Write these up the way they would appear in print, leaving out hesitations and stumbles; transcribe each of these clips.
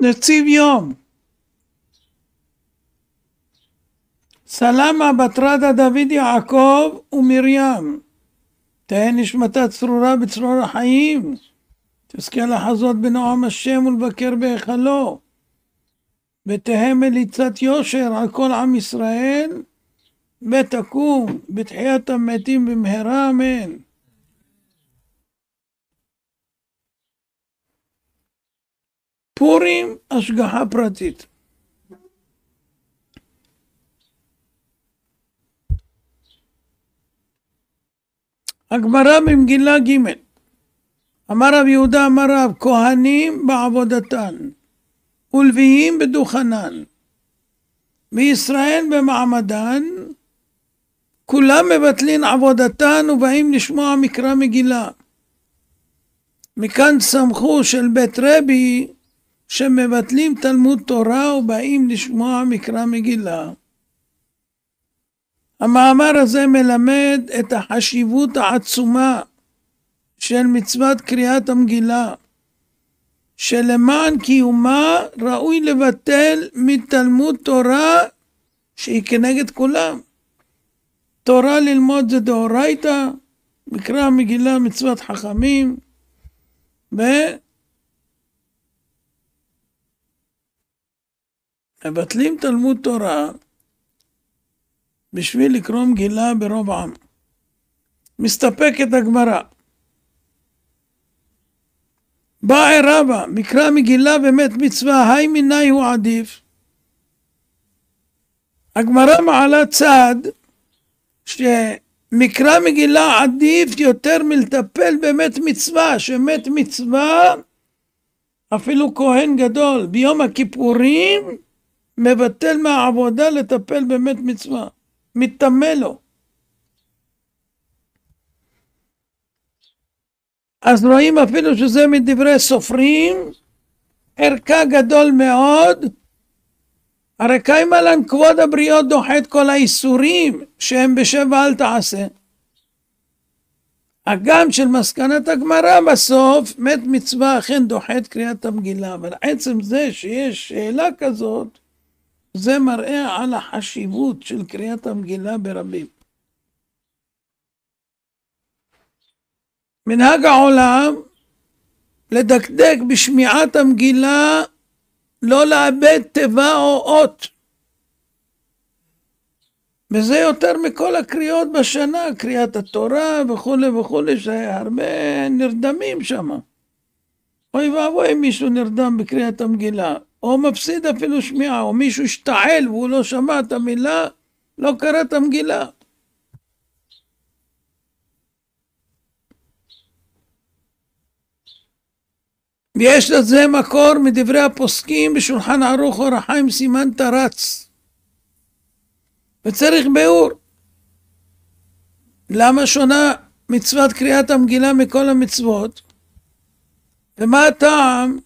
נציב יום. סלמה בתרדה דוד יעקב ומרים, תהא נשמתה צרורה בצרור החיים, תזכה לחזות בנועם השם ולבקר בהיכלו, ותהא מליצת יושר על כל עם ישראל, ותקום בתחיית המתים במהרה, אמן. פורים, השגחה פרטית. הגמרא במגילה ג' אמר רב יהודה אמר רב, כהנים בעבודתן ולוויים בדוכנן וישראל במעמדן, כולם מבטלים עבודתן ובאים לשמוע מקרא מגילה. מכאן סמכו של בית רבי שמבטלים תלמוד תורה ובאים לשמוע מקרא מגילה. המאמר הזה מלמד את החשיבות העצומה של מצוות קריאת המגילה, שלמען קיומה ראוי לבטל מתלמוד תורה שהיא כנגד כולם. תורה ללמוד זה דאורייתא, מקרא המגילה מצוות חכמים, מבטלים תלמוד תורה בשביל לקרוא מגילה ברוב עם. מסתפקת הגמרא. באי רבא, מקרא מגילה באמת מצווה, היי מיני הוא עדיף. הגמרא מעלה צד שמקרא מגילה עדיף יותר מלטפל באמת מצווה, שמת מצווה אפילו כהן גדול ביום הכיפורים מבטל מהעבודה לטפל באמת מצווה, מתטמא לו. אז רואים אפילו שזה מדברי סופרים, ערכה גדול מאוד, הרי קיימה לן כבוד הבריות דוחה את כל האיסורים שהם בשבע אל תעשה. הגם של מסקנת הגמרא בסוף, מת מצווה אכן דוחה את קריאת המגילה, אבל עצם זה שיש שאלה כזאת, זה מראה על החשיבות של קריאת המגילה ברבים. מנהג העולם לדקדק בשמיעת המגילה, לא לאבד תיבה או אות. וזה יותר מכל הקריאות בשנה, קריאת התורה וכו' וכו', שהרבה נרדמים שם. אוי ואבוי אם מישהו נרדם בקריאת המגילה, או מפסיד אפילו שמיעה, או מישהו השתעל והוא לא שמע את המילה, לא קרא את המגילה. ויש לזה מקור מדברי הפוסקים בשולחן ערוך אור החיים סימן תרץ. וצריך ביאור. למה שונה מצוות קריאת המגילה מכל המצוות? ומה הטעם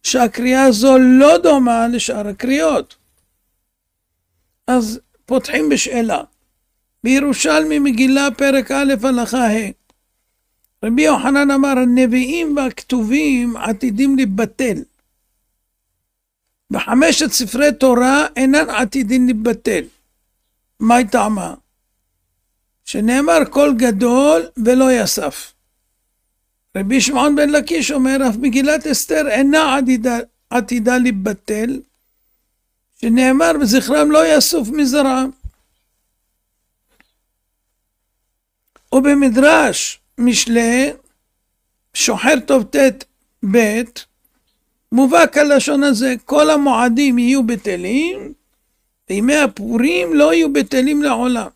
שהקריאה הזו לא דומה לשאר הקריאות? אז פותחים בשאלה. בירושלמי מגילה פרק א' הלכה ה'. רבי יוחנן אמר, הנביאים והכתובים עתידים לבטל. בחמשת ספרי תורה אינן עתידים לבטל. מה היא טעמה? שנאמר קול גדול ולא יסף. רבי שמעון בן לקיש אומר, אף מגילת אסתר אינה עתידה לבטל, שנאמר בזכרם לא יסוף מזרעם. ובמדרש משלי, שוחר טוב ת' ב', מובא כלשון הזה, כל המועדים יהיו בטלים, וימי הפורים לא יהיו בטלים לעולם.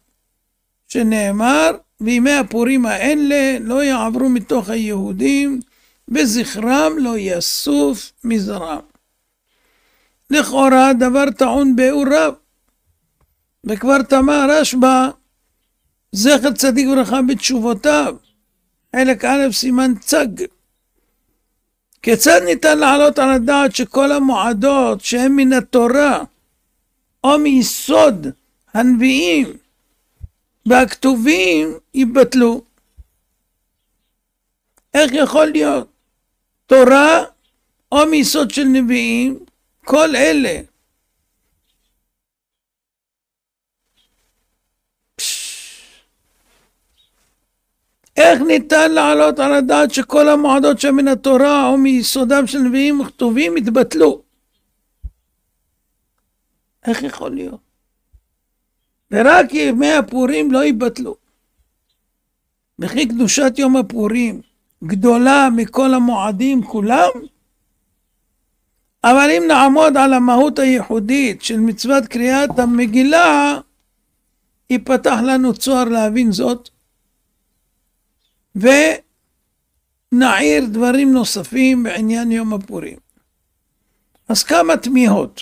שנאמר, וימי הפורים האלה לא יעברו מתוך היהודים, בזכרם לא יסוף מזרעם. לכאורה דבר טעון ביאור רב. וכבר תמה רשב"א, זכר צדיק וברכה בתשובותיו, חלק א' סימן צג. כיצד ניתן לעלות על הדעת שכל המועדות שהם מן התורה או מיסוד הנביאים והכתובים ייבטלו? איך יכול להיות? תורה או מיסוד של נביאים כל אלה. איך ניתן לעלות על הדעת שכל המועדות שמן התורה או מיסודם של נביאים וכתובים התבטלו? איך יכול להיות? ורק ימי הפורים לא ייבטלו. וכי קדושת יום הפורים גדולה מכל המועדים כולם? אבל אם נעמוד על המהות הייחודית של מצוות קריאת המגילה, ייפתח לנו צוהר להבין זאת, ונעיר דברים נוספים בעניין יום הפורים. אז כמה תמיהות.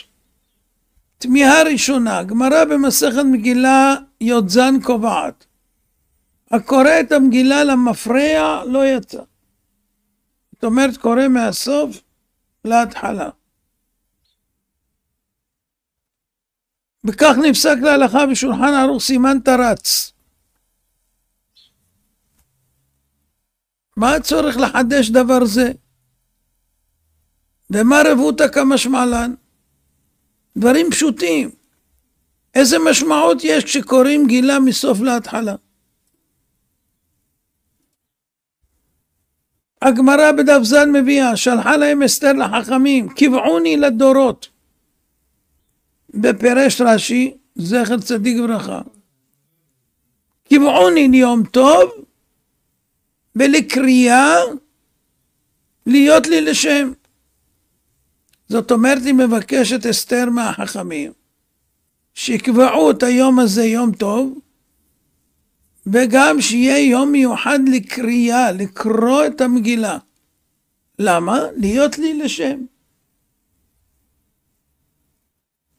תמיהה ראשונה, גמרא במסכת מגילה י"ז קובעת, הקורא את המגילה למפרע לא יצא. זאת אומרת, קורא מהסוף להתחלה. בכך נפסק להלכה בשולחן ערוך סימן תרץ. מה הצורך לחדש דבר זה? ומה רבותא כמשמע לן? דברים פשוטים. איזה משמעות יש כשקוראים גילה מסוף להתחלה? הגמרא בדף ז מביאה, שלחה להם אסתר לחכמים, קבעוני לדורות. בפרש רש"י, זכר צדיק ברכה, קבעוני ליום טוב, ולקריאה להיות לי לשם. זאת אומרת, היא מבקשת אסתר מהחכמים, שיקבעו את היום הזה יום טוב, וגם שיהיה יום מיוחד לקריאה, לקרוא את המגילה. למה? להיות לי לשם.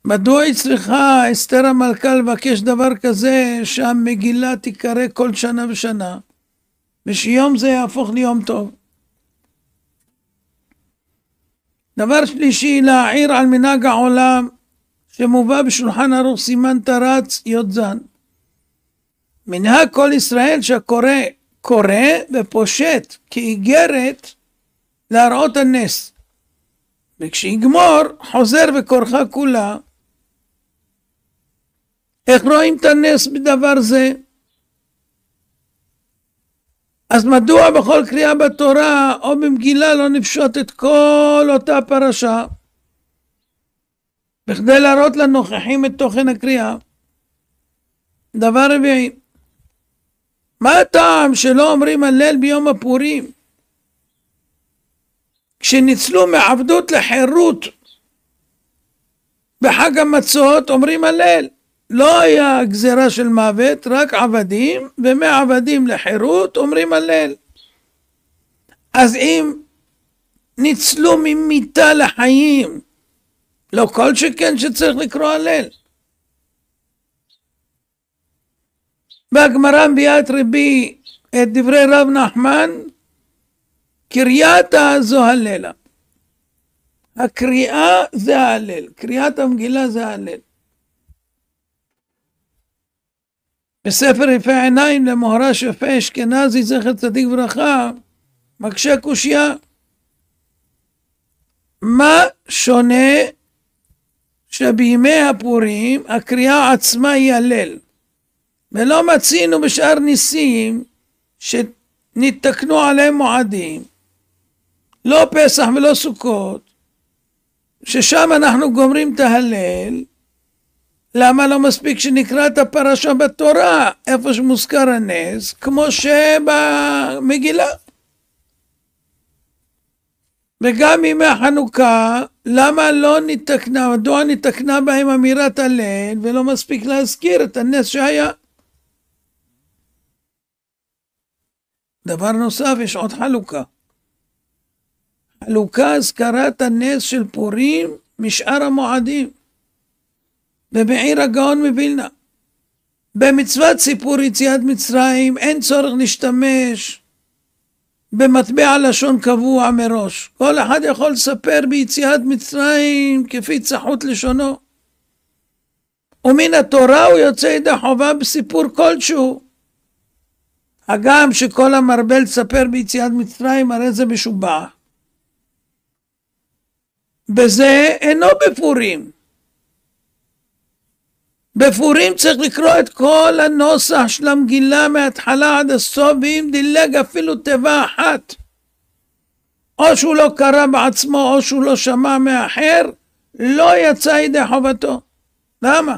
מדוע היא צריכה אסתר המלכה לבקש דבר כזה, שהמגילה תיקרא כל שנה ושנה, ושיום זה יהפוך ליום טוב? דבר שלישי, להעיר על מנהג העולם, שמובא בשולחן ערוך סימן תרץ י"ז. מנהג כל ישראל שהקורא קורא ופושט כאיגרת להראות הנס, וכשיגמור חוזר וקורחה כולה. איך רואים את הנס בדבר זה? אז מדוע בכל קריאה בתורה או במגילה לא נפשוט את כל אותה פרשה, בכדי להראות לנוכחים את תוכן הקריאה? דבר רביעי, מה הטעם שלא אומרים הלל ביום הפורים? כשניצלו מעבדות לחירות בחג המצות אומרים הלל. לא היה גזרה של מוות, רק עבדים, ומעבדים לחירות אומרים הלל. אז אם ניצלו ממיתה לחיים, לא כל שכן שצריך לקרוא הלל. והגמרא מביאה את את דברי רב נחמן, קריאתה זו הללה. הקריאה זה ההלל, קריאת המגילה זה ההלל. בספר יפה עיניים למוהר"ש יפה אשכנזי זכר צדיק ברכה, מקשה קושיה, מה שונה שבימי הפורים הקריאה עצמה היא הלל, ולא מצינו בשאר ניסים שנתקנו עליהם מועדים, לא פסח ולא סוכות, ששם אנחנו גומרים את ההלל? למה לא מספיק שנקרא את הפרשה בתורה, איפה שמוזכר הנס, כמו שבמגילה? וגם ימי החנוכה, למה לא נתקנה, מדוע נתקנה בהם אמירת הלל, ולא מספיק להזכיר את הנס שהיה? דבר נוסף, יש עוד חלוקה. חלוקה הזכרת הנס של פורים משאר המועדים. ובעיר הגאון מווילנה, במצוות סיפור יציאת מצרים אין צורך להשתמש במטבע לשון קבוע מראש. כל אחד יכול לספר ביציאת מצרים כפי צחות לשונו, ומן התורה הוא יוצא ידי חובה בסיפור כלשהו. הגם שכל המרבה לספר ביציאת מצרים הרי זה משובח, בזה אינו בפורים. בפורים צריך לקרוא את כל הנוסח של המגילה מההתחלה עד הסוף, ואם דילג אפילו תיבה אחת, או שהוא לא קרא בעצמו או שהוא לא שמע מאחר, לא יצא ידי חובתו. למה?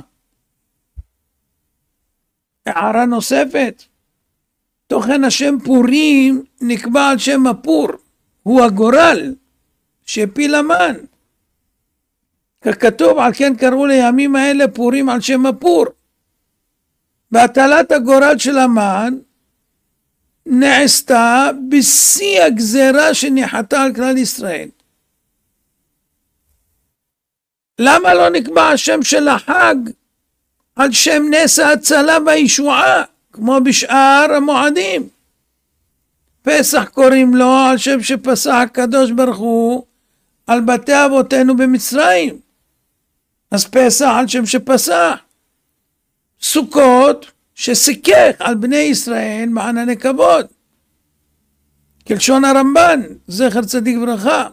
הערה נוספת, תוכן השם פורים נקבע על שם הפור, הוא הגורל שהפיל המן. ככתוב, על כן קראו לימים האלה פורים על שם הפור. והטלת הגורל של המן נעשתה בשיא הגזרה שניחתה על כלל ישראל. למה לא נקבע השם של החג על שם נס ההצלה והישועה, כמו בשאר המועדים? פסח קוראים לו על שם שפסח הקדוש ברוך הוא על בתי אבותינו במצרים, אז פסח על שם שפסח. סוכות שסיכך על בני ישראל מענני כבוד, כלשון הרמב"ן זכר צדיק ברכה,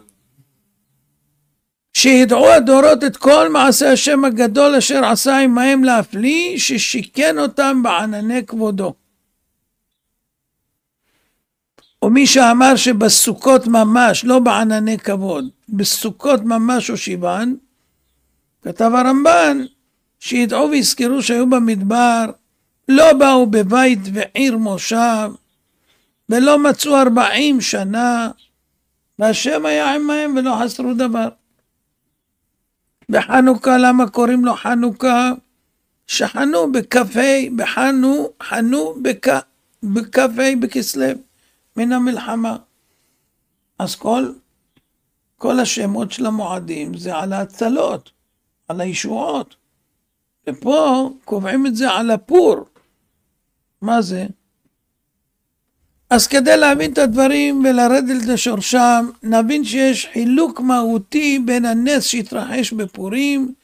שידעו הדורות את כל מעשה השם הגדול אשר עשה עמהם להפליא, ששיכן אותם בענני כבודו. ומי שאמר שבסוכות ממש, לא בענני כבוד, בסוכות ממש הושיבן, כתב הרמב"ן שידעו ויזכרו שהיו במדבר, לא באו בבית ועיר מושב, ולא מצאו 40 שנה, והשם היה עמהם ולא חסרו דבר. בחנוכה, למה קוראים לו חנוכה? שחנו בכ"ה, חנו בכ"ה בכסלו מן המלחמה. אז כל השמות של המועדים זה על ההצלות, על הישועות. ופה קובעים את זה על הפור. מה זה? אז כדי להבין את הדברים ולרדת לשורשם, נבין שיש חילוק מהותי בין הנס שהתרחש בפורים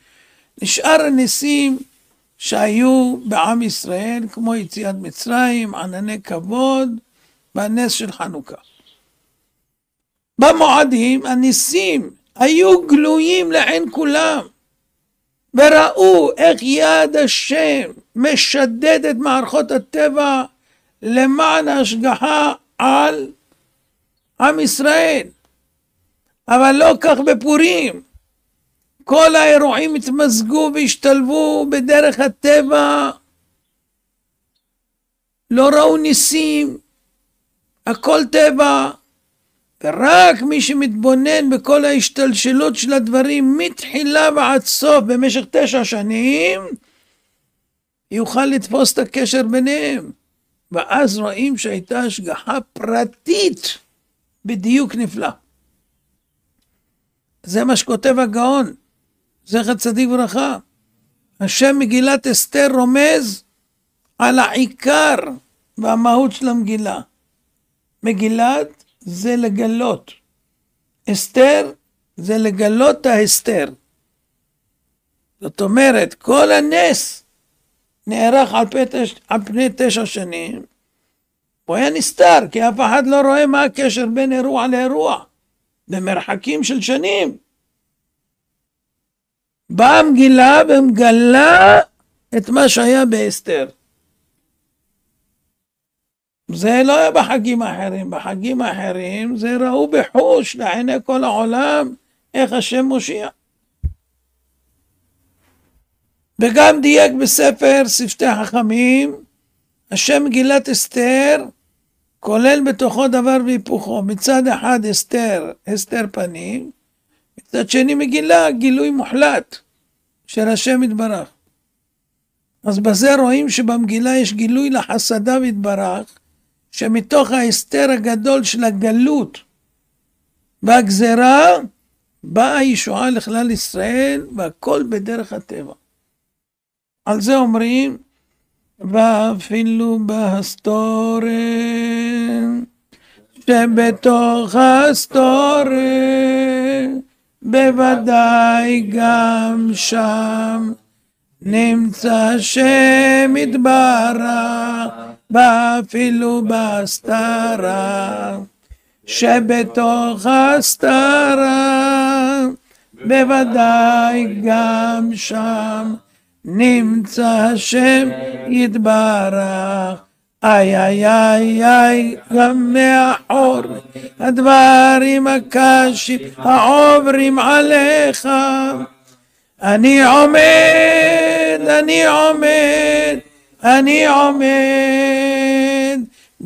לשאר הנסים שהיו בעם ישראל, כמו יציאת מצרים, ענני כבוד והנס של חנוכה. במועדים הניסים היו גלויים לעין כולם, וראו איך יד השם משדד את מערכות הטבע למען ההשגחה על עם ישראל. אבל לא כך בפורים. כל האירועים התמזגו והשתלבו בדרך הטבע, לא ראו ניסים, הכל טבע, ורק מי שמתבונן בכל ההשתלשלות של הדברים מתחילה ועד סוף במשך 9 שנים, יוכל לתפוס את הקשר ביניהם. ואז רואים שהייתה השגחה פרטית בדיוק נפלא. זה מה שכותב הגאון, זכר צדיק ברכה. השם מגילת אסתר רומז על העיקר והמהות של המגילה. מגילת זה לגלות, אסתר זה לגלות ההסתר. זאת אומרת, כל הנס נערך על פני 9 שנים, הוא היה נסתר, כי אף אחד לא רואה מה הקשר בין אירוע לאירוע, במרחקים של שנים. באה המגילה ומגלה את מה שהיה באסתר. זה לא היה בחגים האחרים. בחגים האחרים זה ראו בחוש לעיני כל העולם איך השם מושיע. וגם דייק בספר שפתי חכמים, השם מגילת אסתר כולל בתוכו דבר והיפוכו. מצד אחד אסתר פנים, מצד שני מגילה גילוי מוחלט של השם יתברך. אז בזה רואים שבמגילה יש גילוי לחסדיו יתברך, שמתוך ההסתר הגדול של הגלות והגזרה באה הישועה לכלל ישראל, והכל בדרך הטבע. על זה אומרים, ואפילו בהסתורן, שבתוך הסתורן, בוודאי גם שם נמצא שם יתברך, ואפילו בהסתרה, שבתוך הסתרה, בוודאי גם שם נמצא השם יתברך. איי איי איי איי, גם מאחור הדברים הקשים העוברים עליך. אני עומד, אני עומד, אני עומד,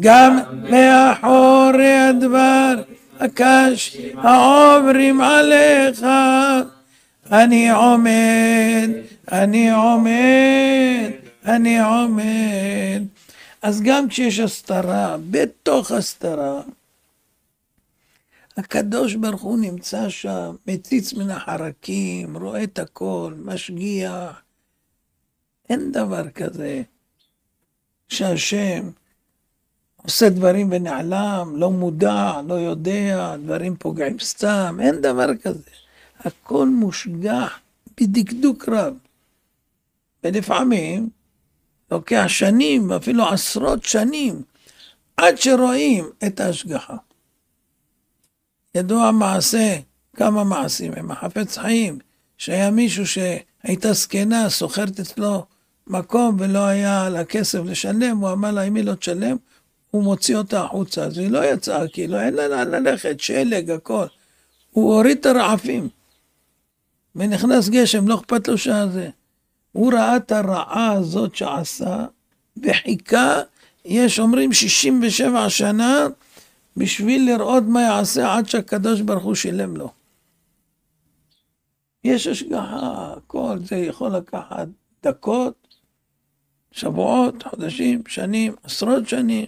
גם מאחורי הדבר הקשים העוברים עליך. אני עומד, אני עומד, אני עומד. אז גם כשיש הסתרה, בתוך הסתרה, הקדוש ברוך הוא נמצא שם, מציץ מן החרקים, רואה את הכל, משגיח. אין דבר כזה שהשם עושה דברים ונעלם, לא מודע, לא יודע, דברים פוגעים סתם, אין דבר כזה. הכל מושגח בדקדוק רב. ולפעמים לוקח שנים, אפילו עשרות שנים, עד שרואים את ההשגחה. ידוע מעשה, כמה מעשים הם, החפץ חיים, שהיה מישהו שהייתה זקנה, סוחרת אצלו מקום ולא היה לה כסף לשלם, הוא אמר לה, אם היא לא תשלם, הוא מוציא אותה החוצה. אז היא לא יצאה, כי לא אין לה לאן ללכת, שלג, הכל. הוא הוריד את הרעפים, ונכנס גשם, לא אכפת לו שזה. הוא ראה את הרעה הזאת שעשה, וחיכה, יש אומרים 67 שנה, בשביל לראות מה יעשה עד שהקדוש ברוך הוא שילם לו. יש השגחה, כל זה יכול לקחת דקות, שבועות, חודשים, שנים, עשרות שנים.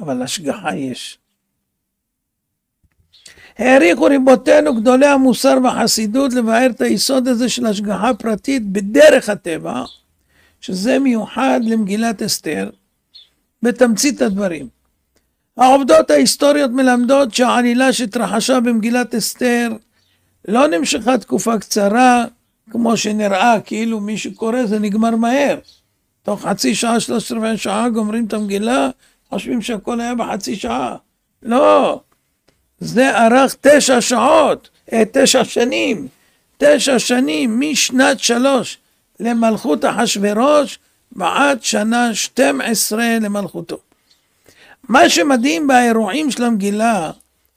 אבל השגחה יש. העריכו רבותינו גדולי המוסר והחסידות לבאר את היסוד הזה של השגחה פרטית בדרך הטבע, שזה מיוחד למגילת אסתר, בתמצית הדברים. העובדות ההיסטוריות מלמדות שהעלילה שהתרחשה במגילת אסתר לא נמשכה תקופה קצרה, כמו שנראה, כאילו מי שקורא זה נגמר מהר. תוך חצי שעה, 13 שעה גומרים את המגילה, חושבים שהכל היה בחצי שעה. לא, זה ארך 9 שעות, 9 שנים, 9 שנים משנת 3 למלכות אחשוורוש ועד שנה 12 למלכותו. מה שמדהים באירועים של המגילה,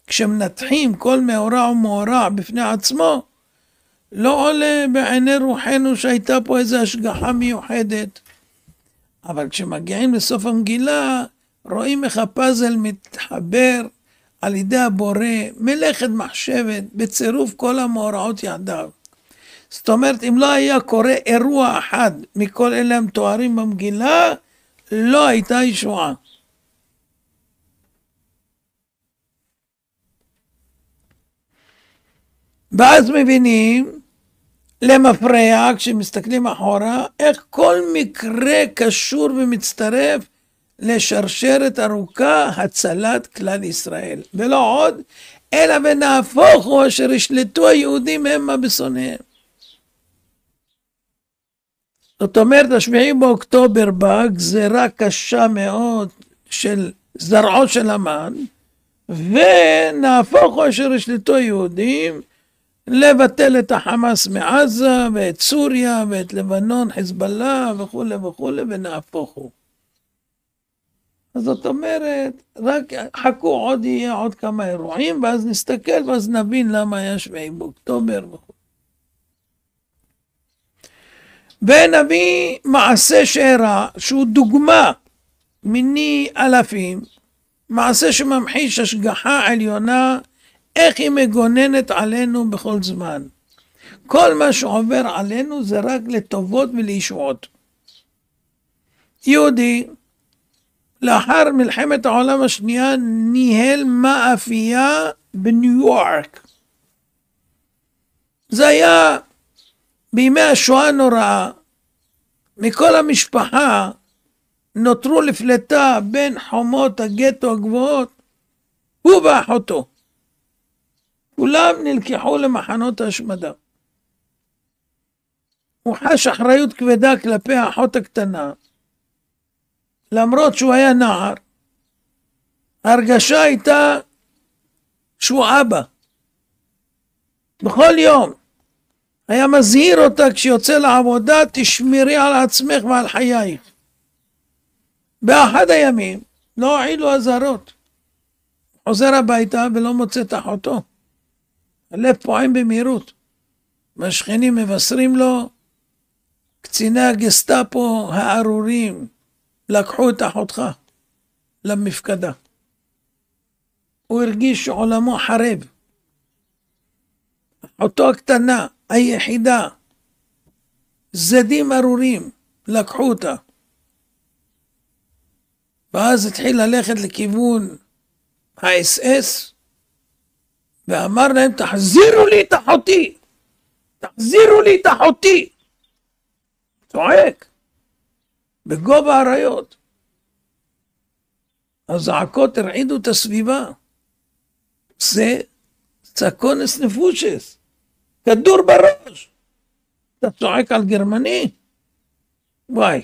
כשמנתחים כל מאורע ומאורע בפני עצמו, לא עולה בעיני רוחנו שהייתה פה איזו השגחה מיוחדת. אבל כשמגיעים לסוף המגילה, רואים איך הפאזל מתחבר על ידי הבורא, מלאכת מחשבת, בצירוף כל המאורעות יחדיו. זאת אומרת, אם לא היה קורה אירוע אחד מכל אלה המתוארים במגילה, לא הייתה ישועה. ואז מבינים למפרע, כשמסתכלים אחורה, איך כל מקרה קשור ומצטרף לשרשרת ארוכה הצלת כלל ישראל. ולא עוד, אלא ונהפוך הוא אשר ישלטו היהודים המה בשונאיהם. זאת אומרת, 7 באוקטובר באה גזירה קשה מאוד של זרעו של המן, ונהפוך הוא אשר ישלטו היהודים, לבטל את החמאס מעזה, ואת סוריה, ואת לבנון, חיזבאללה, וכו' וכו', ונהפוך הוא. אז זאת אומרת, רק חכו עוד יהיה עוד כמה אירועים, ואז נסתכל, ואז נבין למה היה 7 באוקטובר וכו'. ונביא מעשה שאירע, שהוא דוגמה מיני אלפים, מעשה שממחיש השגחה עליונה, איך היא מגוננת עלינו בכל זמן. כל מה שעובר עלינו זה רק לטובות ולישועות. יהודי, לאחר מלחמת העולם השנייה, ניהל מאפייה בניו יורק. זה היה בימי השואה הנוראה. מכל המשפחה נותרו לפלטה בין חומות הגטו הגבוהות, הוא ואחותו. כולם נלקחו למחנות ההשמדה. הוא חש אחריות כבדה כלפי האחות הקטנה, למרות שהוא היה נער. ההרגשה הייתה שהוא אבא. בכל יום. היה מזהיר אותה כשיוצא לעבודה, תשמרי על עצמך ועל חייך. באחד הימים לא הועילו אזהרות. חוזר הביתה ולא מוצא את אחותו. הלב פועם במהירות. והשכנים מבשרים לו, קציני הגסטאפו הארורים לקחו את אחותך למפקדה. הוא הרגיש שעולמו חרב. אחותו הקטנה, היחידה, זדים ארורים, לקחו אותה. ואז התחיל ללכת לכיוון ה-SS, ואמר להם, תחזירו לי את אחותי! תחזירו לי את אחותי! צועק, בגובה האריות. הזעקות הרעידו את הסביבה. זה צקונס נפושס, כדור בראש. אתה צועק על גרמני? וואי.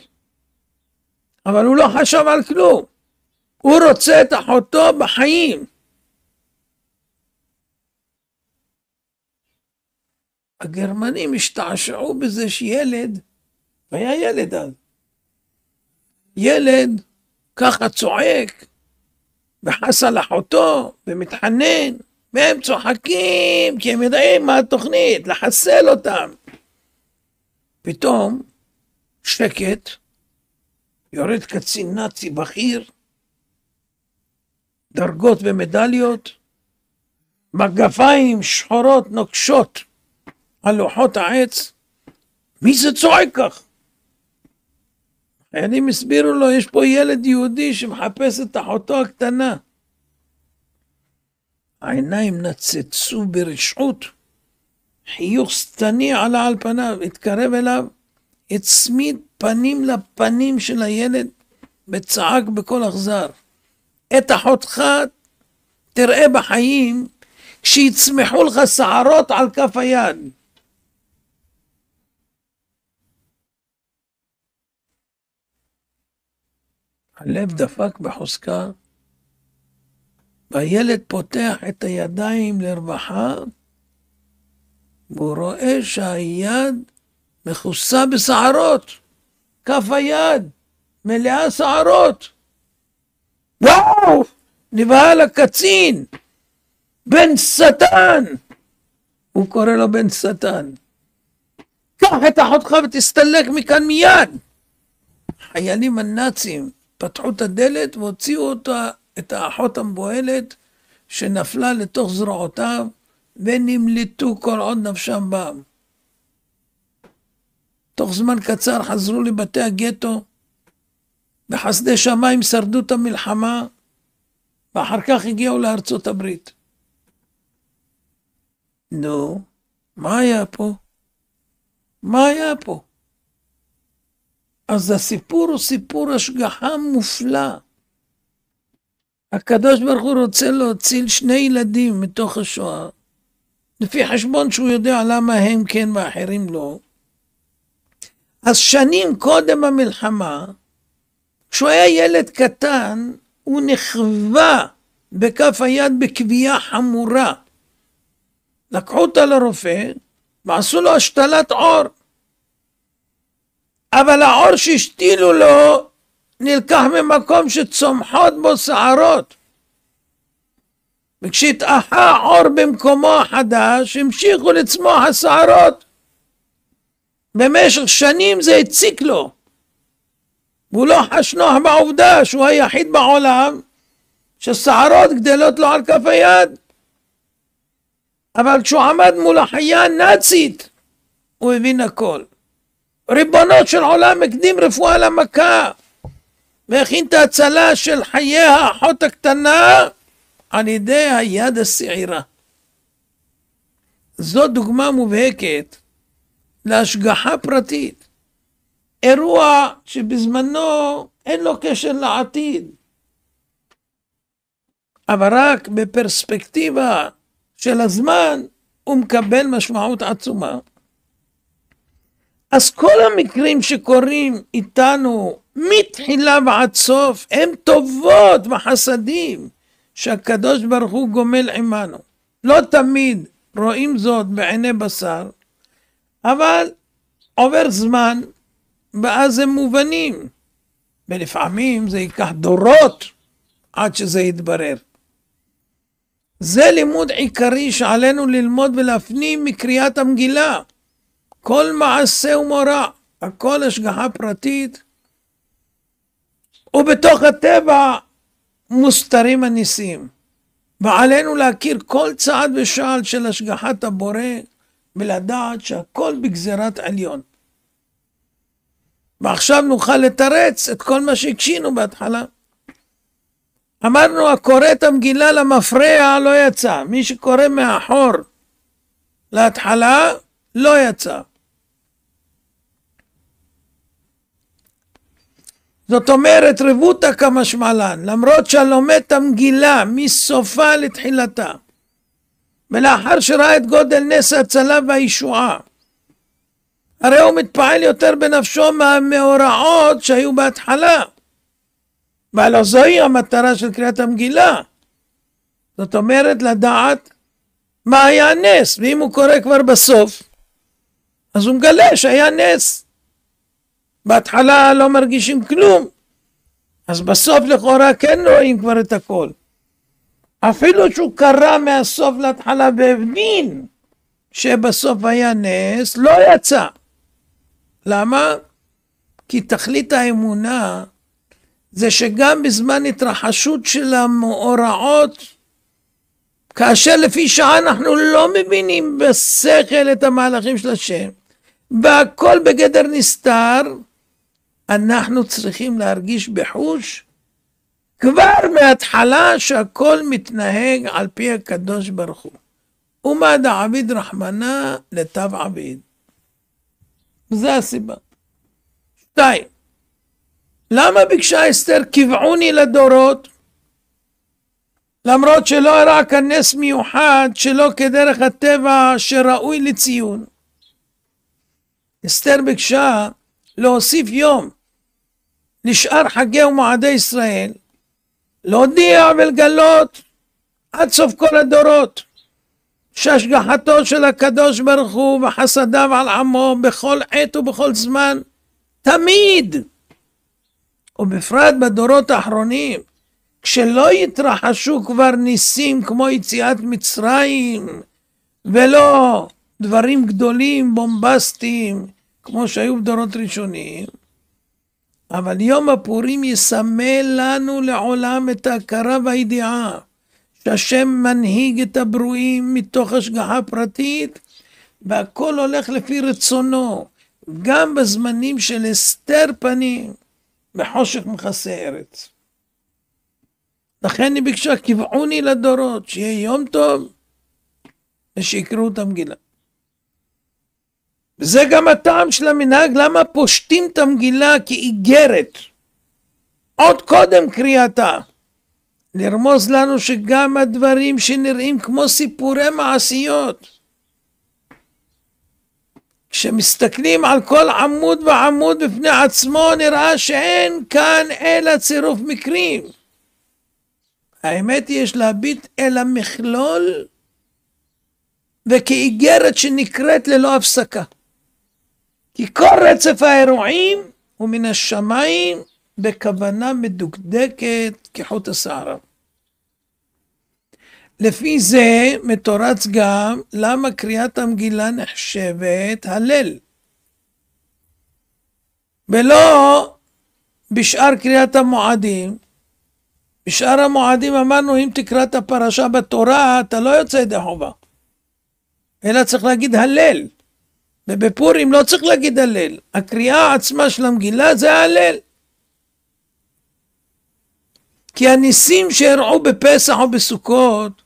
אבל הוא לא חשב על כלום. הוא רוצה את אחותו בחיים. הגרמנים השתעשעו בזה שילד, והיה ילד אז, ילד ככה צועק, וחס על אחותו, ומתחנן, והם צוחקים, כי הם יודעים מה התוכנית, לחסל אותם. פתאום, שקט, יורד קצין נאצי בכיר, דרגות ומדליות, מגפיים שחורות נוקשות על לוחות העץ. מי זה צועק כך? חיילים הסבירו לו, יש פה ילד יהודי שמחפש את אחותו הקטנה. העיניים נצצו ברשעות, חיוך שטני עלה על פניו, התקרב אליו, הצמיד פנים לפנים של הילד, וצעק בקול אכזר, את אחותך תראה בחיים, כשיצמחו לך שערות על כף היד. הלב דפק בחוזקה, והילד פותח את הידיים לרווחה, והוא רואה שהיד מכוסה בשערות, כף היד מלאה שערות. וואו! נבהל הקצין, בן שטן! הוא קורא לו בן שטן. קח את אחותך ותסתלק מכאן מיד. חיילים הנאצים פתחו את הדלת והוציאו אותה, את האחות המבוהלת שנפלה לתוך זרועותיו, ונמלטו כל עוד נפשם בם. תוך זמן קצר חזרו לבתי הגטו, בחסדי שמיים שרדו את המלחמה, ואחר כך הגיעו לארצות הברית. נו, מה היה פה? מה היה פה? אז הסיפור הוא סיפור השגחה מופלא. הקדוש ברוך הוא רוצה להציל 2 ילדים מתוך השואה, לפי חשבון שהוא יודע למה הם כן ואחרים לא. אז שנים קודם המלחמה, כשהוא היה ילד קטן, הוא נחווה בכף היד בכוויה חמורה. לקחו אותה לרופא, ועשו לו השתלת עור. אבל העור שהשתילו לו, נלקח ממקום שצומחות בו שערות. וכשהתאחה העור במקומו החדש, המשיכו לצמוח השערות. במשך שנים זה הציק לו. והוא לא חש נוח בעובדה שהוא היחיד בעולם ששערות גדלות לו על כף היד. אבל כשהוא עמד מול החיה הנאצית, הוא הבין הכל. ריבונות של עולם הקדים רפואה למכה, והכין את ההצלה של חיי האחות הקטנה על ידי היד השעירה. זו דוגמה מובהקת להשגחה פרטית. אירוע שבזמנו אין לו קשר לעתיד, אבל רק בפרספקטיבה של הזמן הוא מקבל משמעות עצומה. אז כל המקרים שקורים איתנו מתחילה ועד סוף הם טובות וחסדים שהקדוש ברוך הוא גומל עמנו. לא תמיד רואים זאת בעיני בשר, אבל עובר זמן, ואז הם מובנים, ולפעמים זה ייקח דורות עד שזה יתברר. זה לימוד עיקרי שעלינו ללמוד ולהפנים מקריאת המגילה. כל מעשה ומורא, הכל השגחה פרטית, ובתוך הטבע מוסתרים הניסים. ועלינו להכיר כל צעד ושעל של השגחת הבורא, ולדעת שהכל בגזירת עליון. ועכשיו נוכל לתרץ את כל מה שהקשינו בהתחלה. אמרנו, הקורא את המגילה למפרע לא יצא. מי שקורא מאחור להתחלה לא יצא. זאת אומרת, רבותא כמשמע לן, למרות שהלומד את המגילה מסופה לתחילתה, ולאחר שראה את גודל נס ההצלה והישועה, הרי הוא מתפעל יותר בנפשו מהמאורעות שהיו בהתחלה. והלא זוהי המטרה של קריאת המגילה. זאת אומרת, לדעת מה היה הנס, ואם הוא קורא כבר בסוף, אז הוא מגלה שהיה נס. בהתחלה לא מרגישים כלום, אז בסוף לכאורה כן רואים כבר את הכל. אפילו שהוא קרא מהסוף להתחלה והבין שבסוף היה נס, לא יצא. למה? כי תכלית האמונה זה שגם בזמן התרחשות של המאורעות, כאשר לפי שעה אנחנו לא מבינים בשכל את המהלכים של השם, והכל בגדר נסתר, אנחנו צריכים להרגיש בחוש כבר מההתחלה שהכל מתנהג על פי הקדוש ברוך הוא. ומה דעביד רחמנה לטב עביד. זה הסיבה. 2. למה ביקשה אסתר קבעוני לדורות? למרות שלא הראה כאן נס מיוחד שלא כדרך הטבע שראוי לציון. אסתר ביקשה להוסיף יום לשאר חגי ומועדי ישראל, להודיע ולגלות עד סוף כל הדורות שהשגחתו של הקדוש ברוך הוא וחסדיו על עמו בכל עת ובכל זמן תמיד, ובפרט בדורות האחרונים, כשלא יתרחשו כבר ניסים כמו יציאת מצרים, ולא דברים גדולים בומבסטיים כמו שהיו בדורות ראשונים, אבל יום הפורים יסמל לנו לעולם את ההכרה והידיעה שהשם מנהיג את הברואים מתוך השגחה פרטית, והכל הולך לפי רצונו, גם בזמנים של הסתר פנים בחושך מכסה ארץ. לכן היא ביקשה קבעוני לדורות, שיהיה יום טוב ושיקראו את המגילה. וזה גם הטעם של המנהג, למה פושטים את המגילה כאיגרת עוד קודם קריאתה, לרמוז לנו שגם הדברים שנראים כמו סיפורי מעשיות, כשמסתכלים על כל עמוד ועמוד בפני עצמו, נראה שאין כאן אלא צירוף מקרים. האמת היא, יש להביט אל המכלול וכאיגרת שנקראת ללא הפסקה, כי כל רצף האירועים הוא מן השמיים בכוונה מדוקדקת כחוט השערה. לפי זה מתורץ גם למה קריאת המגילה נחשבת הלל, ולא בשאר קריאת המועדים. בשאר המועדים אמרנו, אם תקרא את הפרשה בתורה אתה לא יוצא ידי חובה, אלא צריך להגיד הלל. ובפורים לא צריך להגיד הלל, הקריאה עצמה של המגילה זה הלל. כי הניסים שהראו בפסח או בסוכות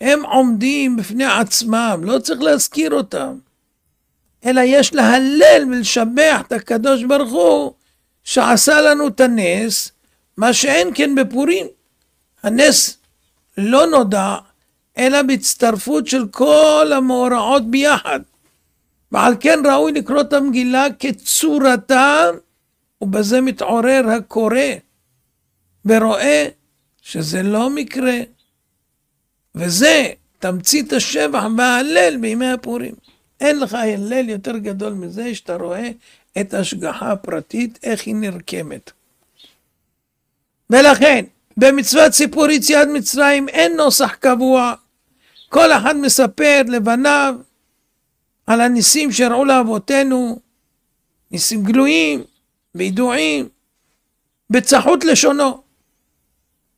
הם עומדים בפני עצמם, לא צריך להזכיר אותם, אלא יש להלל ולשבח את הקדוש ברוך הוא שעשה לנו את הנס, מה שאין כן בפורים. הנס לא נודע אלא בהצטרפות של כל המאורעות ביחד, ועל כן ראוי לקרוא את המגילה כצורתה, ובזה מתעורר הקורא ורואה שזה לא מקרה, וזה תמצית השבח וההלל בימי הפורים. אין לך הלל יותר גדול מזה שאתה רואה את השגחה הפרטית, איך היא נרקמת. ולכן, במצוות סיפור יציאת מצרים אין נוסח קבוע. כל אחד מספר לבניו על הניסים שהראו לאבותינו, ניסים גלויים וידועים, בצחות לשונו.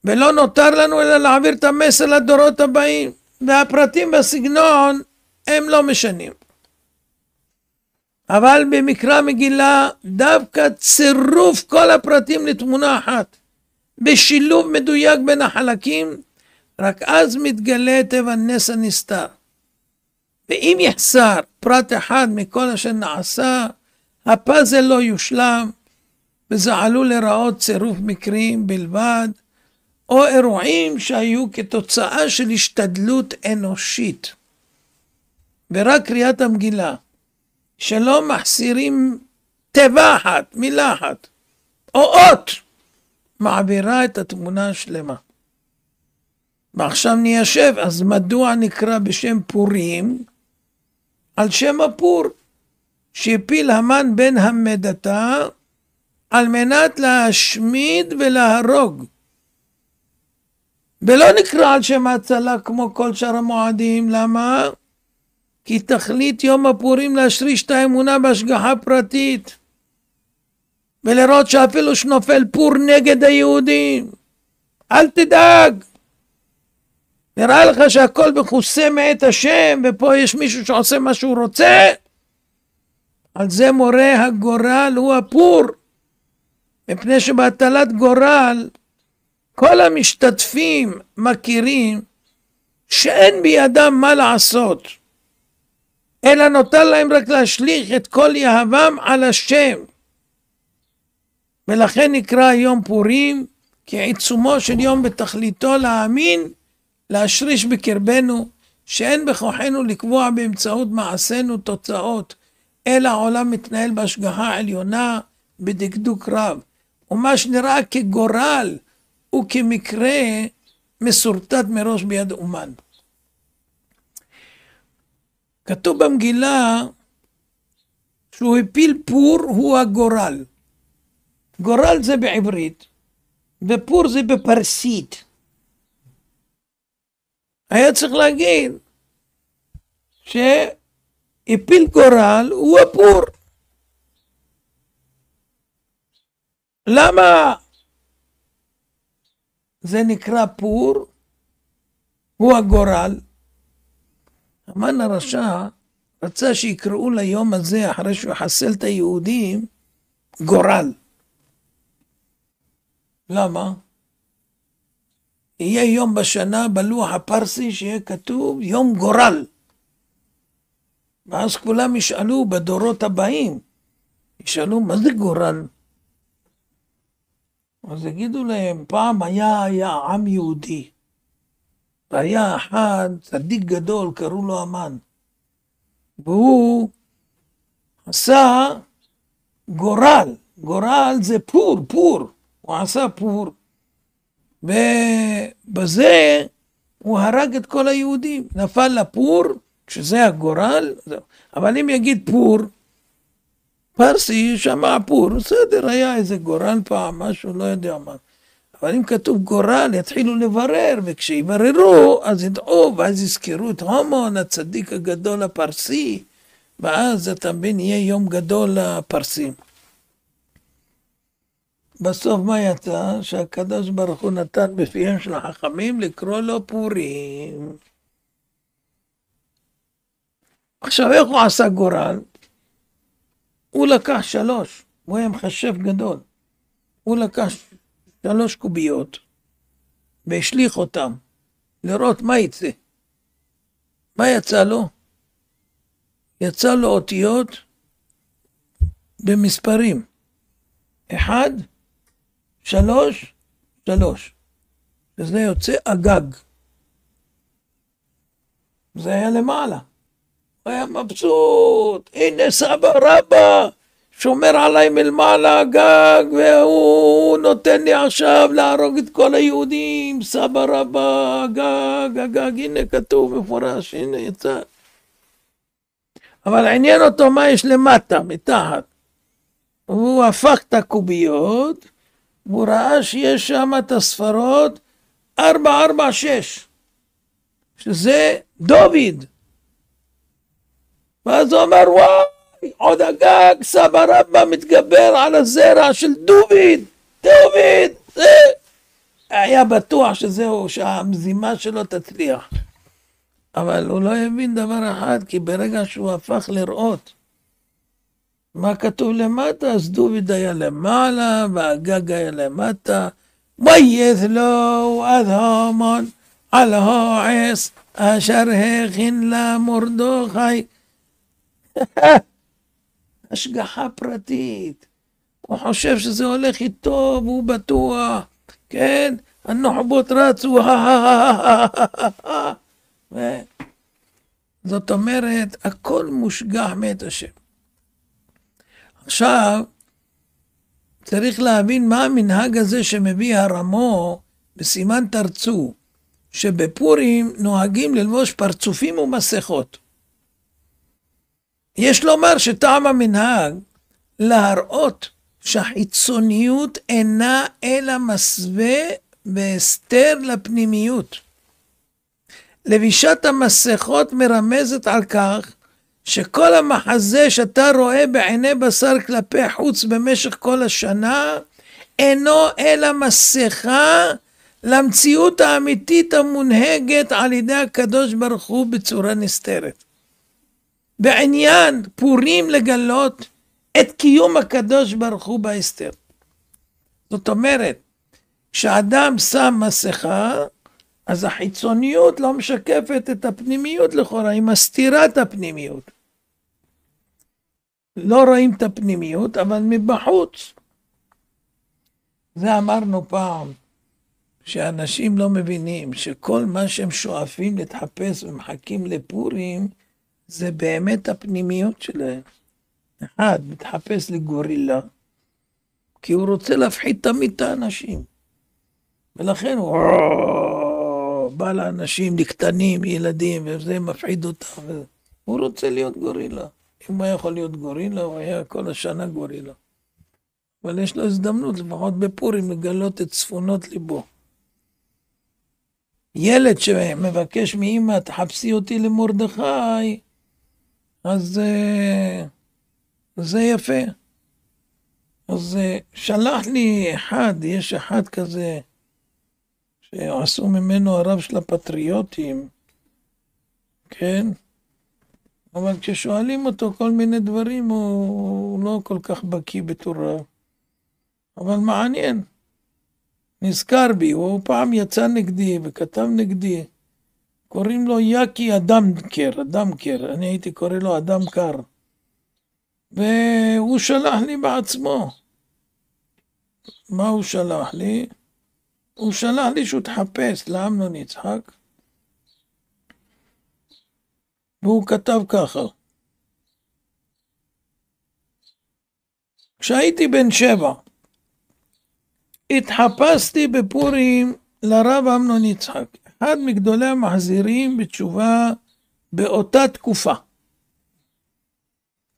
ולא נותר לנו אלא להעביר את המסר לדורות הבאים, והפרטים בסגנון הם לא משנים. אבל במקרא מגילה דווקא צירוף כל הפרטים לתמונה אחת, בשילוב מדויק בין החלקים, רק אז מתגלה טבע נס הנסתר. ואם יחסר פרט אחד מכל אשר נעשה, הפאזל לא יושלם, וזה עלול לראות צירוף מקרים בלבד, או אירועים שהיו כתוצאה של השתדלות אנושית. ורק קריאת המגילה, שלא מחסירים תיבה אחת, מילה אחת, או אות, מעבירה את התמונה השלמה. ועכשיו ניישב, אז מדוע נקרא בשם פורים? על שם הפור, שהפיל המן בן המדתה, על מנת להשמיד ולהרוג. ולא נקרא על שם ההצלה כמו כל שאר המועדים. למה? כי תכלית יום הפורים להשריש את האמונה בהשגחה פרטית, ולראות שאפילו שנופל פור נגד היהודים, אל תדאג, נראה לך שהכל מכוסה מאת השם, ופה יש מישהו שעושה מה שהוא רוצה. על זה מורה הגורל הוא הפור, מפני שבהטלת גורל כל המשתתפים מכירים שאין בידם מה לעשות, אלא נותר להם רק להשליך את כל יהבם על השם. ולכן נקרא יום פורים, כי עיצומו של יום בתכליתו להאמין, להשריש בקרבנו, שאין בכוחנו לקבוע באמצעות מעשינו תוצאות, אלא העולם מתנהל בהשגחה עליונה בדקדוק רב, ומה שנראה כגורל וכמקרה מסורטט מראש ביד אומן. כתוב במגילה שהוא הפיל פור הוא הגורל. גורל זה בעברית, ופור זה בפרסית. היה צריך להגיד שהפיל גורל הוא הפור. למה זה נקרא פור? הוא הגורל. המן הרשע רצה שיקראו ליום הזה, אחרי שהוא יחסל את היהודים, גורל. למה? יהיה יום בשנה בלוח הפרסי שיהיה כתוב יום גורל. ואז כולם ישאלו בדורות הבאים, ישאלו מה זה גורל? אז יגידו להם, פעם היה עם יהודי, והיה אחד צדיק גדול, קראו לו המן, והוא עשה גורל. גורל זה פור, הוא עשה פור, ובזה הוא הרג את כל היהודים, נפל לפור, כשזה הגורל. אבל אם יגיד פור, פרסי שמע פור, בסדר, היה איזה גורל פעם, משהו, לא יודע מה. אבל אם כתוב גורל, יתחילו לברר, וכשיבררו, אז ידעו, ואז יזכרו את הומון, הצדיק הגדול הפרסי, ואז אתה מבין, יהיה יום גדול לפרסים. בסוף מה יצא? שהקדוש ברוך הוא נתן בפיהם של החכמים לקרוא לו פורים. עכשיו איך הוא עשה גורל? הוא לקח 3, הוא היה מחשב גדול. הוא לקח 3 קוביות והשליך אותם לראות מה יצא. מה יצא לו? יצא לו אותיות במספרים. 1, 3, 3. וזה יוצא אגג. זה היה למעלה. הוא היה מבסוט. הנה סבא רבא, שומר עליי מלמעלה הגג, והוא נותן לי עכשיו להרוג את כל היהודים, סבא רבא, הגג, הנה כתוב מפורש, הנה יצא. אבל עניין אותו מה יש למטה, מתחת. הוא הפך את הקוביות, והוא ראה שיש שם את הספרות 446, שזה דוד. ואז הוא אמר, וואי, עוד הגג, סבא רבא מתגבר על הזרע של דוד, זה. היה בטוח שזהו, שהמזימה שלו תצליח. אבל הוא לא הבין דבר אחד, כי ברגע שהוא הפך לראות מה כתוב למטה, אז דוד היה למעלה, והגג היה למטה. וייז לו אדהמן על העש, אשר הכין למרדכי. השגחה פרטית. הוא חושב שזה הולך איתו, והוא בטוח, כן? הנוח'בות רצו, זאת אומרת, הכל מושגח מאת השם. עכשיו, צריך להבין מה המנהג הזה שמביא הרמו בסימן תרצו, שבפורים נוהגים ללבוש פרצופים ומסכות. יש לומר שטעם המנהג להראות שהחיצוניות אינה אלא מסווה והסתר לפנימיות. לבישת המסכות מרמזת על כך שכל המחזה שאתה רואה בעיני בשר כלפי חוץ במשך כל השנה אינו אלא מסכה למציאות האמיתית המונהגת על ידי הקדוש ברוך הוא בצורה נסתרת. בעניין פורים לגלות את קיום הקדוש ברוך הוא בהסתר. זאת אומרת, כשאדם שם מסכה, אז החיצוניות לא משקפת את הפנימיות לכאורה, היא מסתירה את הפנימיות. לא רואים את הפנימיות, אבל מבחוץ. זה אמרנו פעם, שאנשים לא מבינים שכל מה שהם שואפים להתחפש ומחכים לפורים, זה באמת הפנימיות שלהם. אחד מתחפש לגורילה, כי הוא רוצה להפחיד תמיד את האנשים. ולכן הוא בא לאנשים, לקטנים, ילדים, וזה מפחיד אותם. הוא רוצה להיות גורילה. אם הוא יכול להיות גורילה, הוא היה כל השנה גורילה. אבל יש לו הזדמנות, לפחות בפורים, לגלות את צפונות ליבו. ילד שמבקש מאמא, תחפשי אותי למרדכי, אז זה יפה. אז שלח לי אחד, יש אחד כזה, שעשו ממנו הרב של הפטריוטים, כן? אבל כששואלים אותו כל מיני דברים, הוא לא כל כך בקיא בתורה. אבל מעניין. נזכר בי, הוא פעם יצא נגדי וכתב נגדי. קוראים לו יקי אדם קר, אני הייתי קורא לו אדם קר. והוא שלח לי בעצמו. מה הוא שלח לי? הוא שלח לי שהוא תחפש לאמנון יצחק. והוא כתב ככה. כשהייתי בן 7, התחפשתי בפורים לרב אמנון יצחק, אחד מגדולי המחזירים בתשובה באותה תקופה.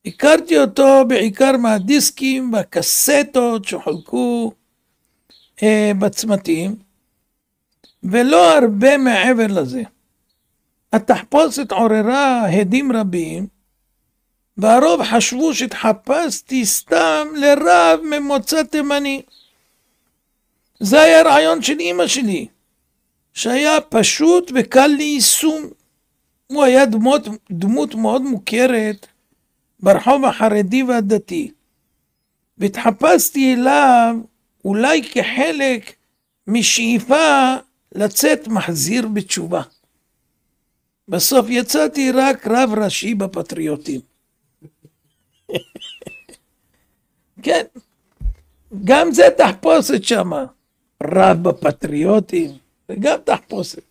הכרתי אותו בעיקר מהדיסקים והקסטות שחולקו בצמתים, ולא הרבה מעבר לזה. התחפושת עוררה הדים רבים, והרוב חשבו שהתחפשתי סתם לרב ממוצא תימני. זה היה רעיון של אמא שלי, שהיה פשוט וקל ליישום. הוא היה דמות מאוד מוכרת ברחוב החרדי והדתי, והתחפשתי אליו אולי כחלק משאיפה לצאת מחזיר בתשובה. בסוף יצאתי רק רב ראשי בפטריוטים. כן, גם זה תחפושת שמה, רב בפטריוטים, וגם תחפושת.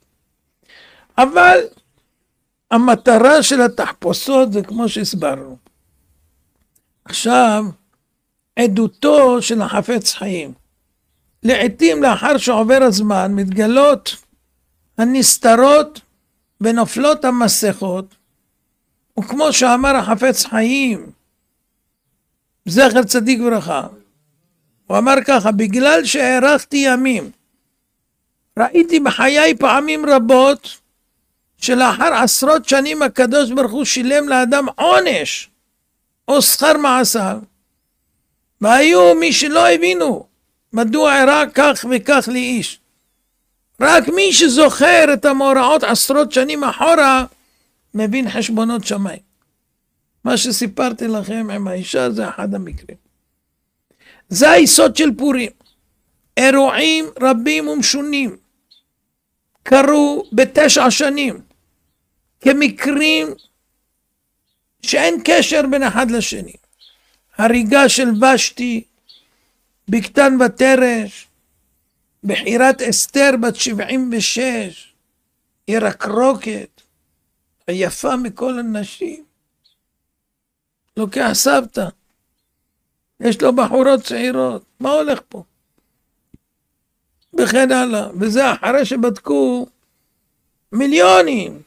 אבל המטרה של התחפושות זה כמו שהסברנו. עכשיו, עדותו של החפץ חיים. לעתים לאחר שעובר הזמן מתגלות הנסתרות ונופלות המסכות, וכמו שאמר החפץ חיים, זכר צדיק ברכה, הוא אמר ככה: בגלל שהארכתי ימים, ראיתי בחיי פעמים רבות שלאחר עשרות שנים הקדוש ברוך הוא שילם לאדם עונש או שכר מעשיו, והיו מי שלא הבינו מדוע אירע כך וכך לאיש. רק מי שזוכר את המאורעות עשרות שנים אחורה מבין חשבונות שמיים. מה שסיפרתי לכם עם האישה זה אחד המקרים. זה היסוד של פורים. אירועים רבים ומשונים קרו ב9 שנים כמקרים שאין קשר בין אחד לשני. הריגה של ושתי, בקתן ותרש, בחירת אסתר בת 76, ירקרוקת, היפה מכל הנשים. לוקח סבתא, יש לו בחורות צעירות, מה הולך פה? וכן הלאה. וזה אחרי שבדקו מיליונים,